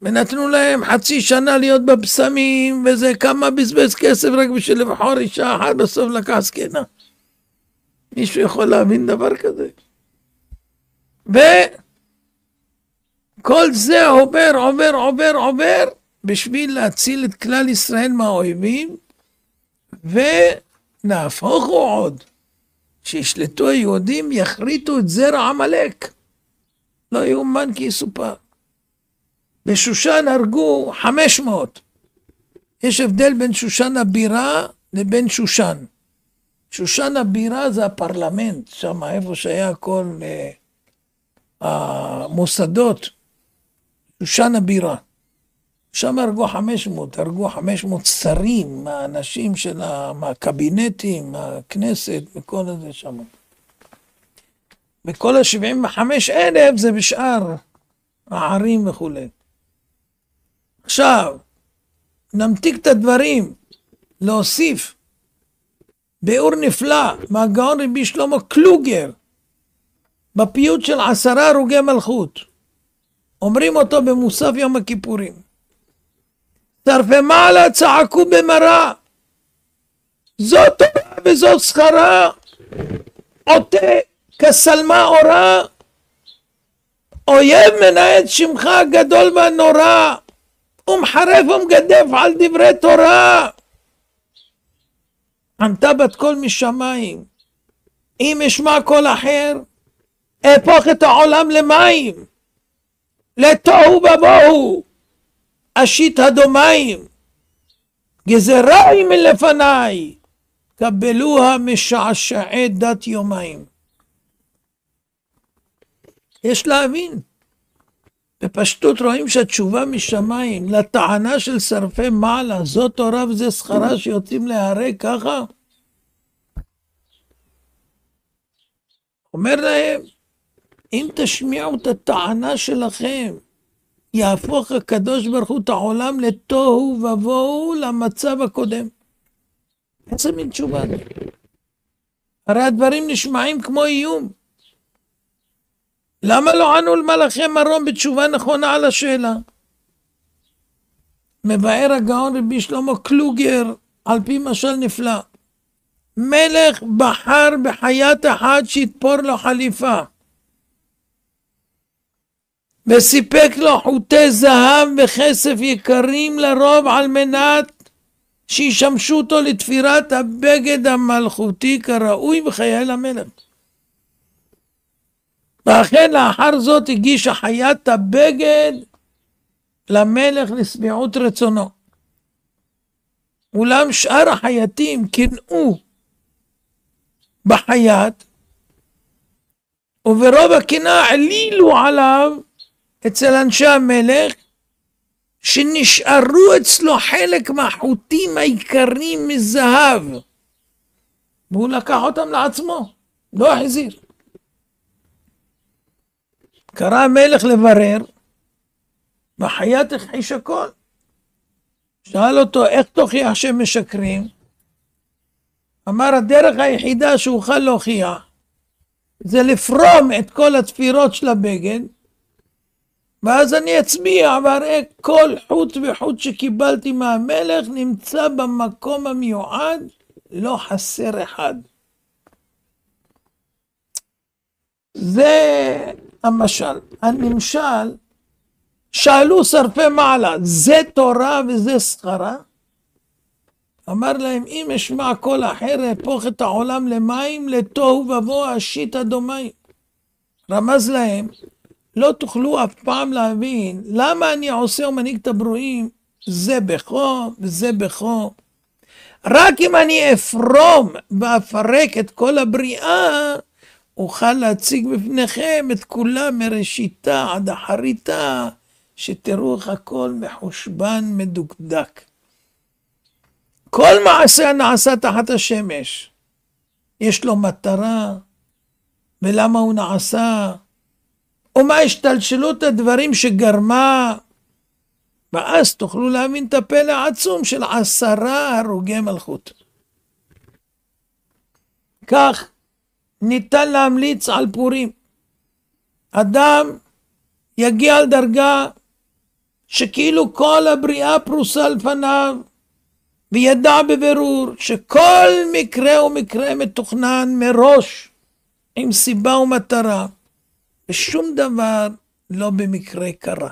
ונתנו להם חצי שנה להיות בבשמים, וזה כמה בזבז כסף רק בשביל לבחור אישה אחת, בסוף לקח זקנה. מישהו יכול להבין דבר כזה? וכל זה עובר בשביל להציל את כלל ישראל מהאויבים, ונהפוך הוא עוד, שישלטו היהודים יחריטו את זרע עמלק. לא יאומן כי יסופר. בשושן הרגו 500. יש הבדל בין שושן הבירה לבין שושן. שושן הבירה זה הפרלמנט, שם איפה שהיה כל המוסדות. שושן הבירה. שם הרגו 500, הרגו 500 שרים, האנשים של הקבינטים, הכנסת, מכל הזה שם. וכל ה-75,000 זה בשאר הערים וכו'. עכשיו, נמתיק את הדברים, להוסיף ביאור נפלא מהגאון רבי שלמה קלוגר, בפיוט של 10 הרוגי מלכות. אומרים אותו במוסף יום הכיפורים. שרפי מעלה צעקו במרה, זאת תורה וזאת שכרה, עוטה כסלמה אורה, אויב מנעד שמך הגדול והנורא, ומחרף ומגדף על דברי תורה. ענתה בת קול משמיים, אם אשמע קול אחר, אהפוך את העולם למים, לתוהו ובוהו, אשית הדומיים, גזירי מלפניי, קבלוה משעשעי דת יומיים. יש להבין, בפשטות רואים שהתשובה משמיים לטענה של שרפי מעלה, זאת תורה וזה שכרה שיוצאים להרג ככה. אומר להם, אם תשמיעו את הטענה שלכם, יהפוך הקדוש ברוך הוא את העולם לתוהו ובוהו למצב הקודם. איזה מין תשובה? הרי הדברים נשמעים כמו איום. למה לא ענו למלאכי מרום בתשובה נכונה על השאלה? מבאר הגאון רבי שלמה קלוגר על פי משל נפלא. מלך בחר בחיית אחד שיתפור לו חליפה, וסיפק לו חוטי זהב וכסף יקרים לרוב על מנת שישמשו אותו לתפירת הבגד המלכותי כראוי בחיי למלך. ואכן לאחר זאת הגישה חיית הבגד למלך לשביעות רצונו. אולם שאר החייטים קנאו בחייט, וברוב הקנאה עלילו עליו אצל אנשי המלך, שנשארו אצלו חלק מהחוטים העיקריים מזהב, והוא לקח אותם לעצמו, לא החזיר. קרא המלך לברר, והחייט הכחיש הכל. שאל אותו, איך תוכיח שהם משקרים? אמר הדרך היחידה שאוכל להוכיח זה לפרום את כל התפירות של הבגד, ואז אני אצביע ואראה כל חוט וחוט שקיבלתי מהמלך נמצא במקום המיועד, לא חסר אחד. זה המשל. הנמשל, שאלו שרפי מעלה, זה תורה וזה שכרה? אמר להם, אם אשמע קול אחר אהפוך את העולם למים, לתוהו ובוהו אשית אדומים. רמז להם, לא תוכלו אף פעם להבין למה אני עושה ומנהיג את הברואים זה בכו וזה בכו. רק אם אני אפרום ואפרק את כל הבריאה, אוכל להציג בפניכם את כולם מראשיתה עד אחריתה, שתראו איך הכל מחושבן מדוקדק. כל מעשה נעשה תחת השמש, יש לו מטרה, ולמה הוא נעשה, ומה השתלשלות הדברים שגרמה, ואז תוכלו להבין את הפלא העצום של 10 הרוגי מלכות. כך ניתן להמליץ על פורים. אדם יגיע על דרגה שכאילו כל הבריאה פרוסה לפניו, וידע בבירור שכל מקרה ומקרה מתוכנן מראש עם סיבה ומטרה, ושום דבר לא במקרה קרה.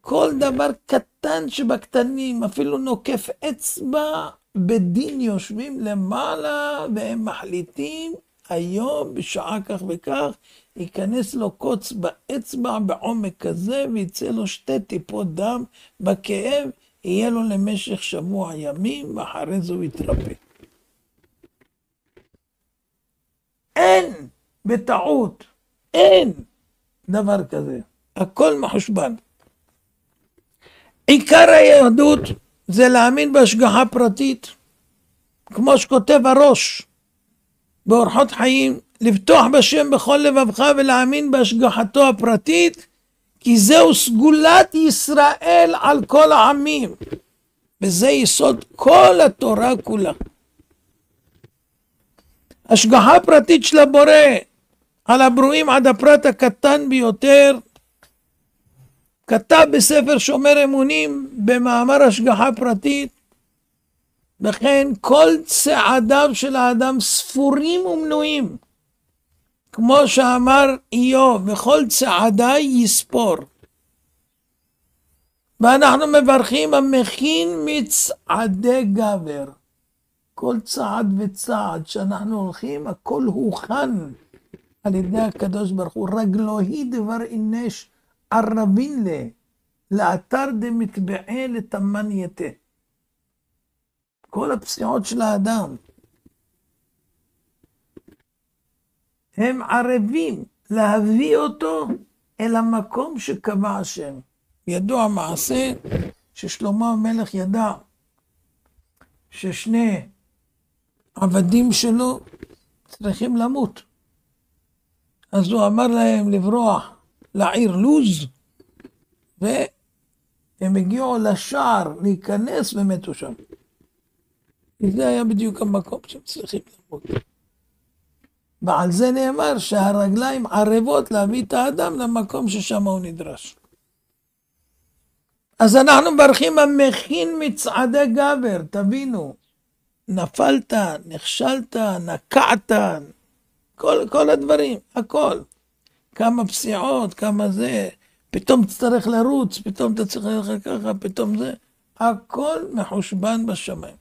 כל דבר קטן שבקטנים, אפילו נוקף אצבע, בדין יושבים למעלה והם מחליטים היום בשעה כך וכך ייכנס לו קוץ באצבע בעומק כזה ויצא לו 2 טיפות דם בכאב, יהיה לו למשך שבוע ימים ואחרי זה הוא יתרפא. אין בטעות, אין דבר כזה, הכל מחושבן. עיקר היהדות זה להאמין בהשגחה פרטית, כמו שכותב הראש באורחות חיים, לפתוח בשם בכל לבבך ולהאמין בהשגחתו הפרטית, כי זהו סגולת ישראל על כל העמים, וזה יסוד כל התורה כולה. השגחה פרטית של הבורא על הברואים עד הפרט הקטן ביותר, כתב בספר שומר אמונים במאמר השגחה פרטית, וכן כל צעדיו של האדם ספורים ומנויים, כמו שאמר איוב, וכל צעדיי יספור. ואנחנו מברכים המכין מצעדי גבר. כל צעד וצעד שאנחנו הולכים, הכל הוכן על ידי הקדוש ברוך הוא. רגלו היא דבר אינש ערבין לאתר דמטבעה לתמן יתה. כל הפסיעות של האדם הם ערבים להביא אותו אל המקום שקבע השם. ידוע מעשה ששלמה המלך ידע ששני עבדים שלו צריכים למות. אז הוא אמר להם לברוח לעיר לוז, והם הגיעו לשער להיכנס ומתו שם. זה היה בדיוק המקום שהם צריכים למות. ועל זה נאמר שהרגליים ערבות להביא את האדם למקום ששם הוא נדרש. אז אנחנו מברכים המכין מצעדי גבר, תבינו, נפלת, נכשלת, נקעת, כל הדברים, הכל. כמה פסיעות, כמה זה, פתאום תצטרך לרוץ, פתאום אתה צריך ללכת ככה, פתאום זה, הכל מחושבן בשמיים.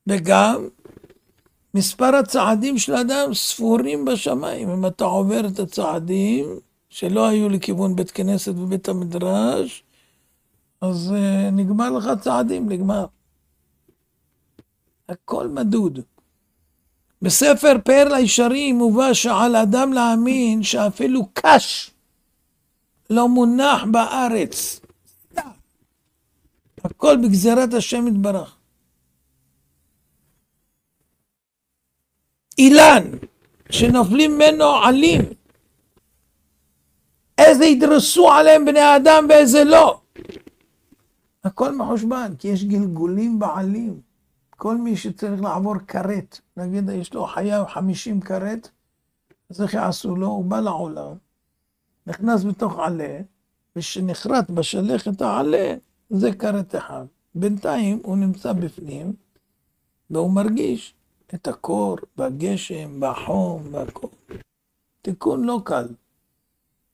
וגם מספר הצעדים של האדם ספורים בשמיים. אם אתה עובר את הצעדים שלא היו לכיוון בית כנסת ובית המדרש, אז נגמר לך צעדים, נגמר. הכל מדוד. בספר פאר לישרים מובא שעל אדם להאמין שאפילו קש לא מונח בארץ. הכל בגזרת השם יתברך. אילן שנופלים ממנו עלים, איזה ידרסו עליהם בני האדם ואיזה לא. הכל מחושבן, כי יש גלגולים בעלים. כל מי שצריך לעבור כרת, נגיד יש לו חייב 50 כרת, אז איך יעשו לו? הוא בא לעולם, נכנס בתוך עלה, ושנחרט בשלכת העלה, זה כרת אחד. בינתיים הוא נמצא בפנים, והוא מרגיש את הקור, בגשם, בחום, בכל. תיקון לא קל.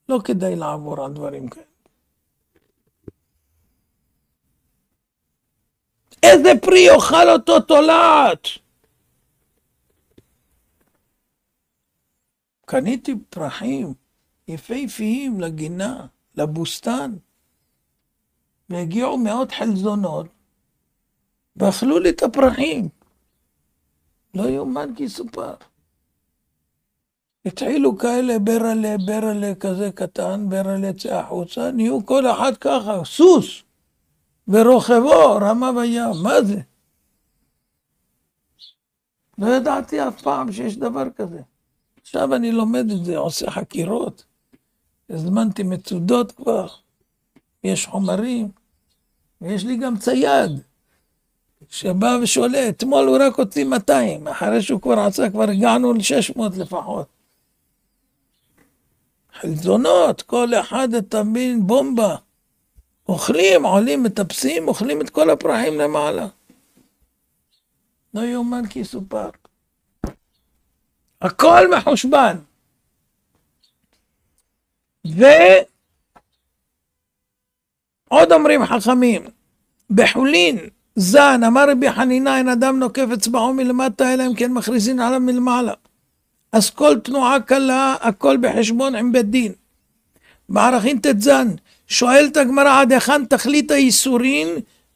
לא כדאי לעבור על דברים כאלה. איזה פרי יאכל אותו תולעת? קניתי פרחים יפהפיים לגינה, לבוסתן, והגיעו מאות חלזונות, ואכלו לי את הפרחים. לא יאומן כי סופר. התחילו כאלה ברלה כזה קטן, ברלה צא החוצה, נהיו כל אחד ככה, סוס, ורוכבו רמה בים. מה זה? לא ידעתי אף פעם שיש דבר כזה. עכשיו אני לומד את זה, עושה חקירות. הזמנתי מצודות כבר, יש חומרים, ויש לי גם צייד, שבא ושולה. אתמול הוא רק הוציא 200, אחרי שהוא כבר עשה, כבר הגענו ל-600 לפחות. חלזונות, כל אחד תבין בומבה. אוכלים, עולים, מטפסים, אוכלים את כל הפרחים למעלה. לא יאומן כי סופר. הכל מחושבן. ועוד אומרים חכמים, בחולין, זן, אמר רבי חנינה, אין אדם נוקף אצבעו מלמטה, אלא אם כן מכריזין עליו מלמעלה. אז כל תנועה קלה, הכל בחשבון עם בית דין. בערכין תזן, שואלת הגמרא עד היכן תכלית האיסורין,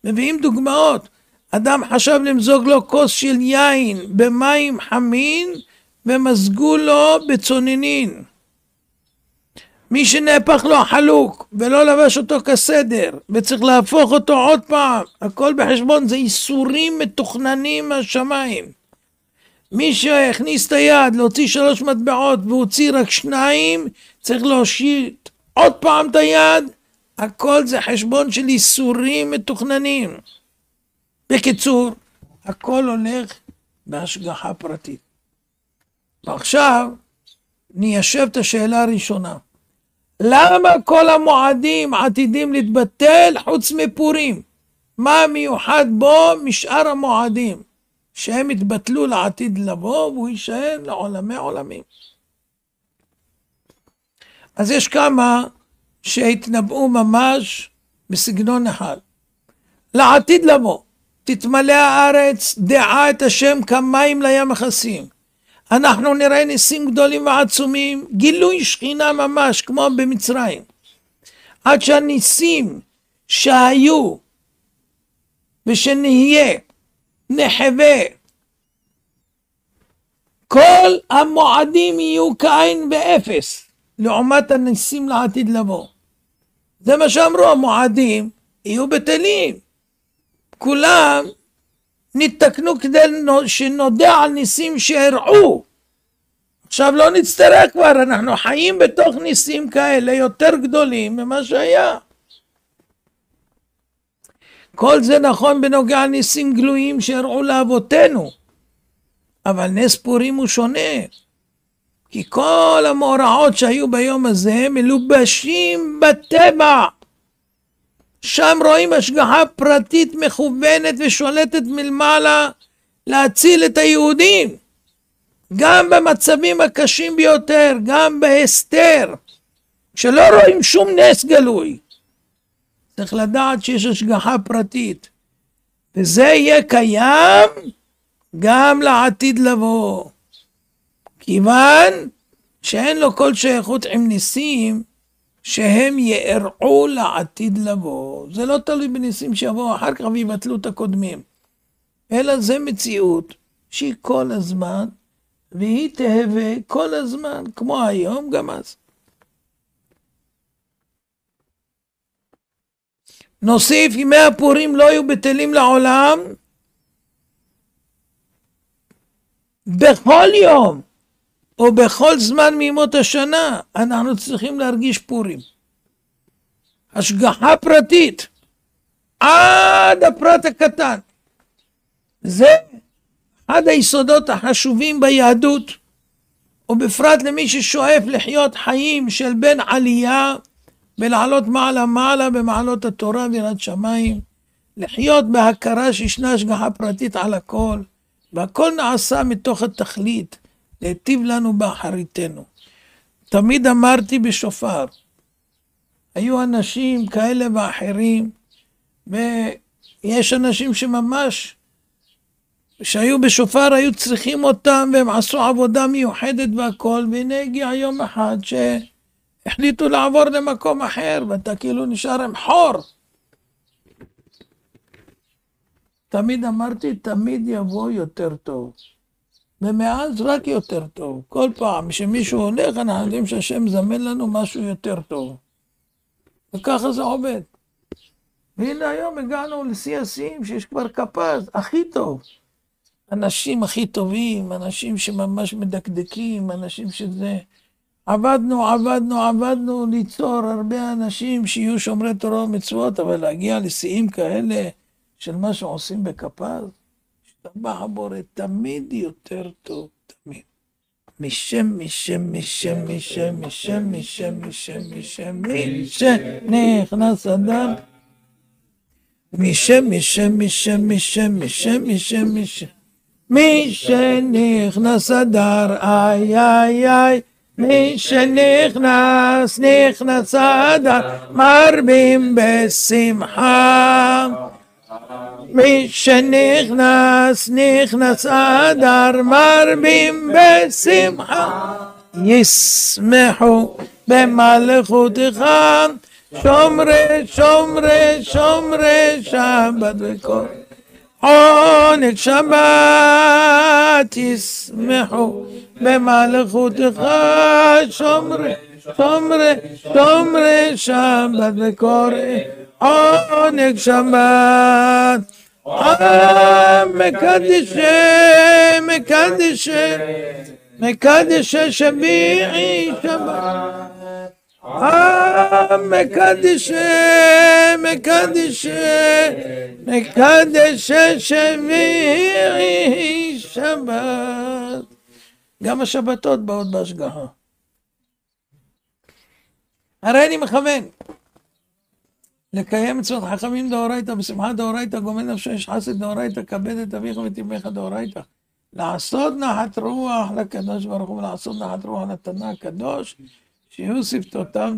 מביאים דוגמאות. אדם חשב למזוג לו כוס של יין במים חמין, ומזגו לו בצוננין. מי שנהפך לו חלוק, ולא לבש אותו כסדר, וצריך להפוך אותו עוד פעם, הכל בחשבון, זה איסורים מתוכננים מהשמיים. מי שהכניס את היד להוציא 3 מטבעות והוציא רק 2, צריך להושיט עוד פעם את היד, הכל זה חשבון של איסורים מתוכננים. בקיצור, הכל הולך בהשגחה פרטית. ועכשיו ניישב את השאלה הראשונה. למה כל המועדים עתידים להתבטל חוץ מפורים? מה מיוחד בו משאר המועדים? שהם התבטלו לעתיד לבוא והוא יישאר לעולמי עולמים. אז יש כמה שהתנבאו ממש בסגנון אחד. לעתיד לבוא, תתמלא הארץ, דעה את השם כמים לים מכסים. אנחנו נראה ניסים גדולים ועצומים, גילוי שכינה ממש כמו במצרים. עד שהניסים שהיו ושנהיה, נחווה, כל המועדים יהיו כאין ואפס, לעומת הניסים לעתיד לבוא. זה מה שאמרו, המועדים יהיו בטלים. כולם נתקנו כדי שנודע על ניסים שהראו. עכשיו לא נצטרך כבר, אנחנו חיים בתוך ניסים כאלה יותר גדולים ממה שהיה. כל זה נכון בנוגע לניסים גלויים שהראו לאבותינו. אבל נס פורים הוא שונה. כי כל המאורעות שהיו ביום הזה מלובשים בטבע. שם רואים השגחה פרטית מכוונת ושולטת מלמעלה להציל את היהודים. גם במצבים הקשים ביותר, גם בהסתר, שלא רואים שום נס גלוי. צריך לדעת שיש השגחה פרטית. וזה יהיה קיים גם לעתיד לבוא. כיוון שאין לו כל שייכות עם ניסים, שהם יארעו לעתיד לבוא. זה לא תלוי בניסים שיבואו אחר כך ויבטלו את הקודמים. אלא זה מציאות שהיא כל הזמן, והיא תהווה כל הזמן, כמו היום גם אז. נוסיף, ימי הפורים לא יהיו בטלים לעולם. בכל יום, או בכל זמן מימות השנה, אנחנו צריכים להרגיש פורים. השגחה פרטית, עד הפרט הקטן. זה אחד היסודות החשובים ביהדות, ובפרט למי ששואף לחיות חיים של בין עלייה ולעלות מעלה מעלה במעלות התורה ויראת שמיים, לחיות בהכרה שישנה השגחה פרטית על הכל, והכל נעשה מתוך התכלית, להיטיב לנו באחריתנו. תמיד אמרתי בשופר, היו אנשים כאלה ואחרים, ויש אנשים שממש, שהיו בשופר היו צריכים אותם, והם עשו עבודה מיוחדת והכל, והנה הגיע יום אחד שהחליטו לעבור למקום אחר, ואתה כאילו נשאר עם חור. תמיד אמרתי, תמיד יבוא יותר טוב. ומאז רק יותר טוב. כל פעם שמישהו הולך, אנחנו יודעים שהשם מזמן לנו משהו יותר טוב. וככה זה עובד. והנה היום הגענו לשיא השיאים, שיש כבר כפז, הכי טוב. אנשים הכי טובים, אנשים שממש מדקדקים, אנשים שזה... עבדנו ליצור הרבה אנשים שיהיו שומרי תורה ומצוות, אבל להגיע לשיאים כאלה של מה שעושים בכפז, שתבח הבורא תמיד יותר טוב, תמיד. משם נכנס אדם. משם נכנס אדר, איי, מי שנכנס אדר, מרבים בשמחה. מי שנכנס אדר, מרבים בשמחה. ישמחו במלכותך, שומרי שבת וכל עונג שבת. ישמחו במלכותך, שומרי שבת וכל עונג שבת. מקדשי שביעי שבת. מקדשי שביעי שבת. גם השבתות באות בהשגחה. הרי אני מכוון לקיים מצוות חכמים דאורייתא, בשמחה דאורייתא, גומל נפשו יש חסד דאורייתא, כבד את אביך ואת אמך דאורייתא. לעשות נחת רוח לקדוש ברוך הוא, ולעשות נחת רוח לתנא הקדוש, שיהיו שפתותיו